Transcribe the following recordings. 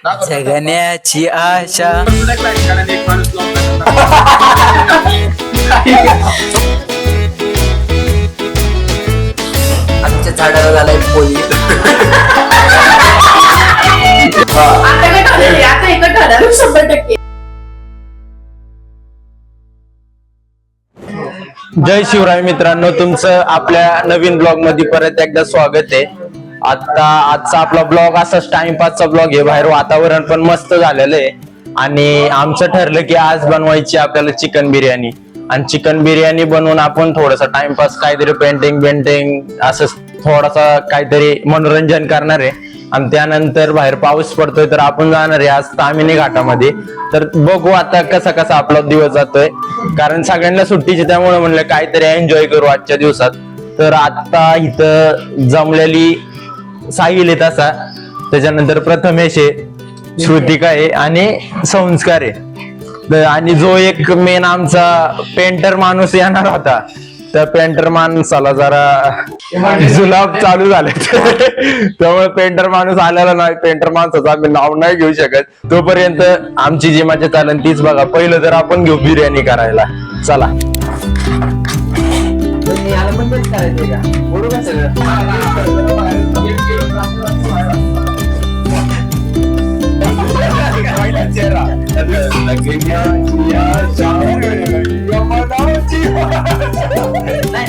जगण्याची आशा. आमच्या झाडाला झालाय पोळी. आता एकच ठरवलं 100%. जय शिवराय मित्रांनो, तुमचं आपल्या नवीन ब्लॉग मध्ये परत एकदा स्वागत आहे. आजचा आपला ब्लॉग असाच टाइमपासचा ब्लॉग आहे. बाहेर वातावरण पण मस्त झालेलं आहे आणि आमचं ठरलं की आज बनवायची आपल्याला चिकन बिर्याणी. आणि चिकन बिर्याणी बनवून आपण थोडासा टाइमपास काहीतरी पेंटिंग असं थोडासा काहीतरी मनोरंजन करणार आहे. आणि त्यानंतर बाहेर पाऊस पडतोय तर आपण जाणार आहे आज तामिनी घाटामध्ये. तर बघू आता कसा कसा आपला दिवस जातोय, कारण सगळ्यांना सुट्टीची, त्यामुळे म्हणलं काहीतरी एन्जॉय करू आजच्या दिवसात. तर आता इथं जमलेली साहिल आहे तसा, त्याच्यानंतर प्रथमेश आहे, श्रुतिका आहे आणि संस्कार आहे. आणि जो एक मेन आमचा पेंटर माणूस येणार होता, त्या पेंटर माणसाला जरा जुलाब चालू झाले त्यामुळे पेंटर माणूस आलेला नाही. पेंटर माणसाचं आम्ही नाव नाही घेऊ शकत. तोपर्यंत आमची जी मजा चालेल तीच बघा. पहिलं तर आपण घेऊ बिर्याणी करायला. चला.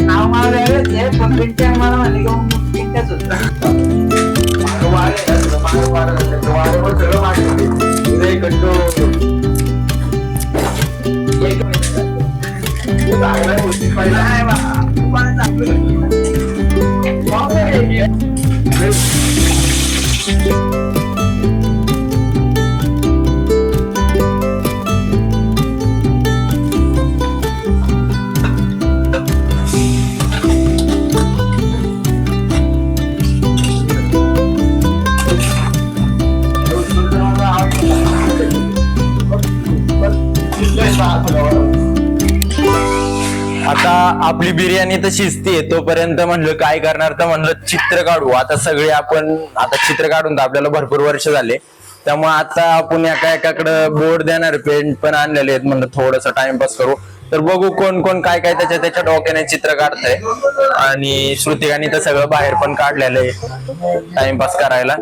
नाव मला वेगळंच आहे, पण पिंट्या मला म्हणले की मग पिंट्याच होत. आता आपली बिर्याणी तर शिजते, तोपर्यंत म्हणलं काय करणार, तर म्हणलं चित्र काढू. आता सगळे आपण आता चित्र काढून तर आपल्याला भरपूर वर्ष झाले, त्यामुळे आता आपण एकाकडे बोर्ड देणार, पेंट पण आणलेले आहेत. म्हणलं थोडस टाइमपास करू. तर बघू कोण कोण काय काय त्याच्या डोक्याने चित्र काढतंय. आणि श्रुतिकाने तर सगळं बाहेर पण काढलेलं आहे टाइमपास करायला.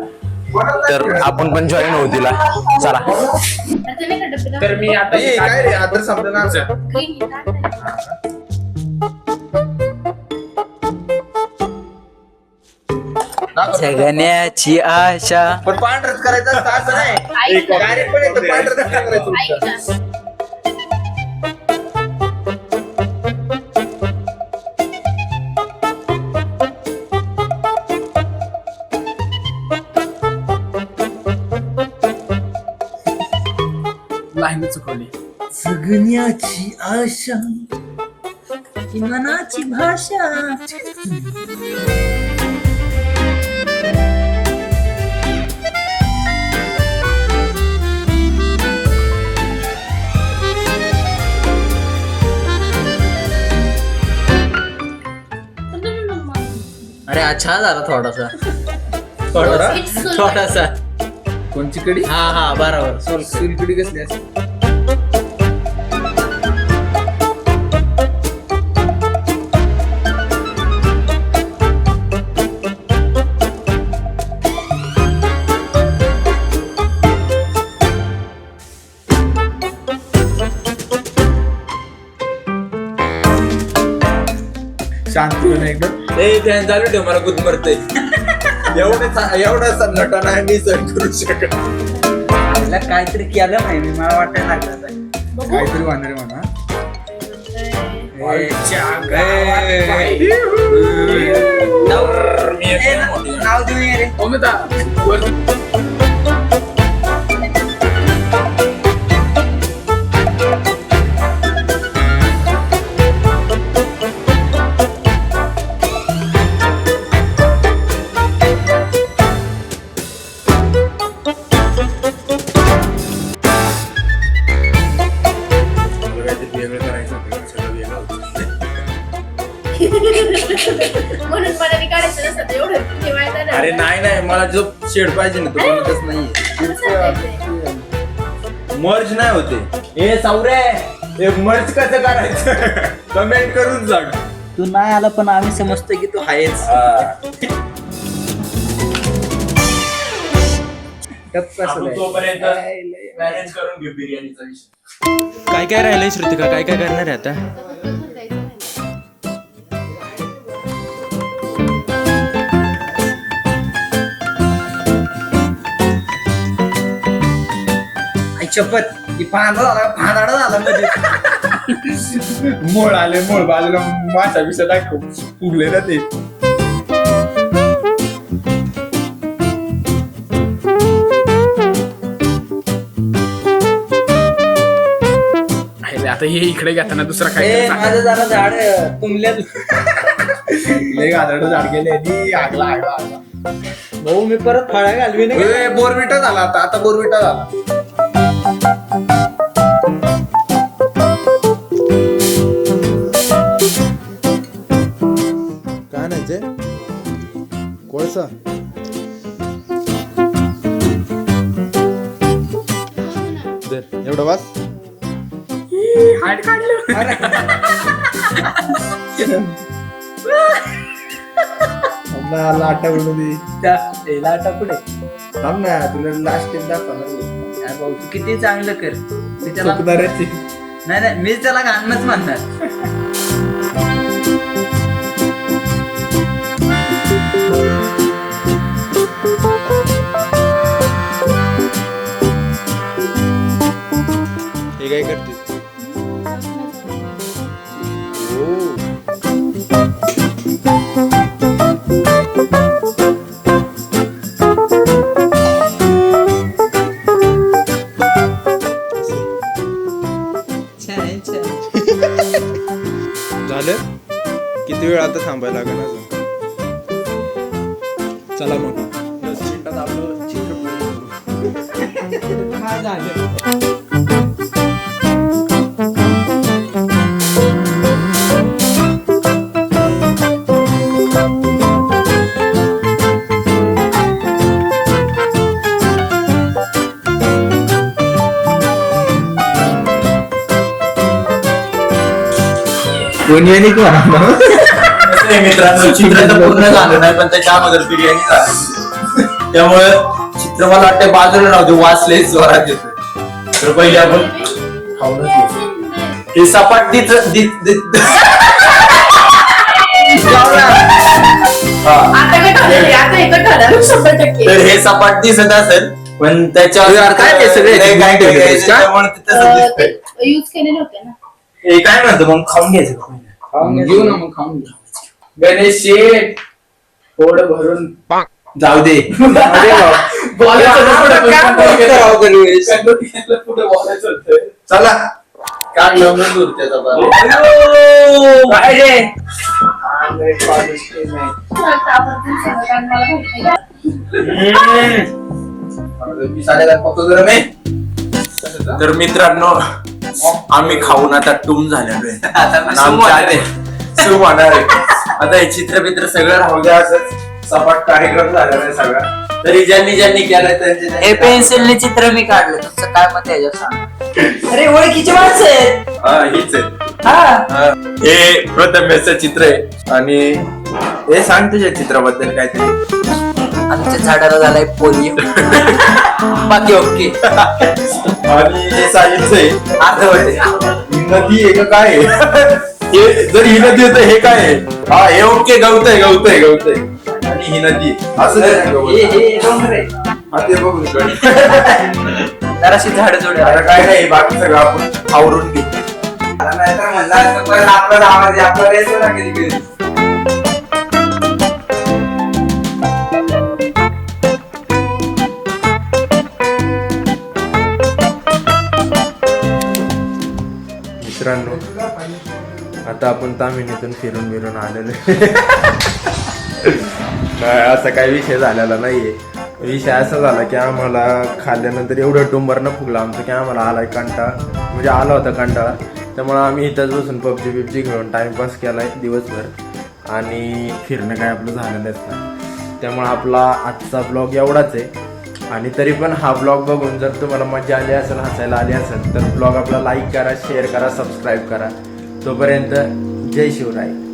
तर आपण पण जॉईन होऊ तिला. चला. तर मी आता काय रे आता संपलं आमचं. जगण्याची आशा. पण पांढरच करायचं असतं असं नाही. डायरेक्ट पण येतं पांढरच करायचं. लाईन चुकवली. जगण्याची आशा की मनाची भाषा. अरे अच्छा झाला थोडासा थोडासा. कोणची कडी? हा बरोबर. सोलकडी कसली असते? शांती एकदम. ध्यान चालू ठेव, मला गुद मरतय. एवढा नटाना मी सहन करू शकत. काहीतरी केलं नाही मी, मला वाटायला लागलं काहीतरी वाहणार म्हणा. नाव देऊ रे. म्हणून मला काढायचं नसतं एवढं ठेवायचं. अरे नाही मला जो शेड पाहिजे ना तो बनतच नाहीये. मर्ज नाही होते ए सावरे हे मर्ज कसं करायचं कमेंट करून सांग. तू नाही आला पण आम्ही समजतो की तू आहेच. काय काय राहिलंय श्रुतिका, काय काय करणार आहे आता? शपथ की भांडाडा झाला मध्ये. मोळ आले मोळ बाजूला माशा बिशा दाखव उगले ना ते. आता हे इकडे घेताना दुसरा काय ए, माझं जरा झाड तुमल्या लय गाजरडं झाड गेले आणि आगला आगला आगला. भाऊ मी परत फळा घालवी ना. ए, बोरविटा झाला आता बोरविटा झाला. काय नाही ते कोळसा एवढं वाच लाटा उडून लाटा पुढे थांब ना तुला लास्ट टाइम दाखवणार. भाऊ तू किती चांगलं कर. मी त्याला चुकदाराची. नाही मीच त्याला घालणंच म्हणणार. हे काय करते झालं किती वेळ आता थांबायला लागेल अजून. चला मग 10 मिनिटात आपलं चित्र पूर्ण करू. मित्रांनो चित्र तर पूर्ण झालं नाही पण त्याच्या अगोदर बिर्याणी झाली. त्यामुळे चित्र मला वाटतं बाजूला नव्हते वाचले जोरात येतो. तर पहिले आपण खाऊनच घेऊ. हे सपाटीच आता काय ठरलेलं आता एकच ठरलं 100%. तर हे सपाट दिसत असेल पण त्याच्यावर काय ते सगळे काय काय ठेवलेले काय आहेत का? त्यामुळे ते तसं दिसतंय. यूज केलेले होते ना. हे काय म्हणतो मग खाऊन घ्यायचं का पहिले? घेऊ ना मग खाऊन घेऊ. गणेश शेठ पोट भरून जाऊ दे. चला काढलं मग दूर त्याचा काय रे तर मित्रांनो आम्ही खाऊन आता टूम झालेलो आहे. आता हे चित्रपित्र सगळं राहू द्या. असंच सपाट कार्यक्रम झालेला आहे सगळा. तरी ज्यांनी केलंय त्यांचे हे पेन्सिलने चित्र मी काढलं. तुमचं काय मत आहे याच्यावर सांग. अरे ओळखीचे माणसं आहेत. हीच आहे. हा हे प्रथमेशचं चित्र आहे आणि हे सांग तुझ्या चित्राबद्दल काय ते. आमच्या झाडाला झालाय पोलिओ. बाकी ओके. आणि हे सायन्स आहे. अर्धवट नदी आहे का काय आहे? हे जर ही नदी होतं हे काय आहे? हा हे ओके गवत आहे आणि ही नदी असं हे डोंगर आहे. हा ते बघून कळलं. जराशी झाड जोड. आता काय नाही बाकी सगळं आपण आवरून घेऊ. नाहीतर म्हणला पण आपला आवाज आपल्याला येतो ना कधी कधी. मित्रांनो आता आपण तामिनीतून फिरून आलेलो काय असा काही विषय झालेला नाहीये. विषय असा झाला की आम्हाला खाल्ल्यानंतर एवढं टुंबर न फुगला आमचं की आम्हाला आलाय कंटाळा, म्हणजे आला होता कंटाळा. त्यामुळे आम्ही इथंच बसून पबजी खेळून टाइमपास केलाय दिवसभर आणि फिरणं काय आपलं झालेलंच नाही. त्यामुळे आपला आजचा ब्लॉग एवढाच आहे. आणि तरी पण हा ब्लॉग बघून जर तुम्हाला मजा आली असेल, हसायला आली असेल, तर ब्लॉग आपला लाईक करा, शेअर करा, सबस्क्राईब करा. तोपर्यंत जय शिवराय.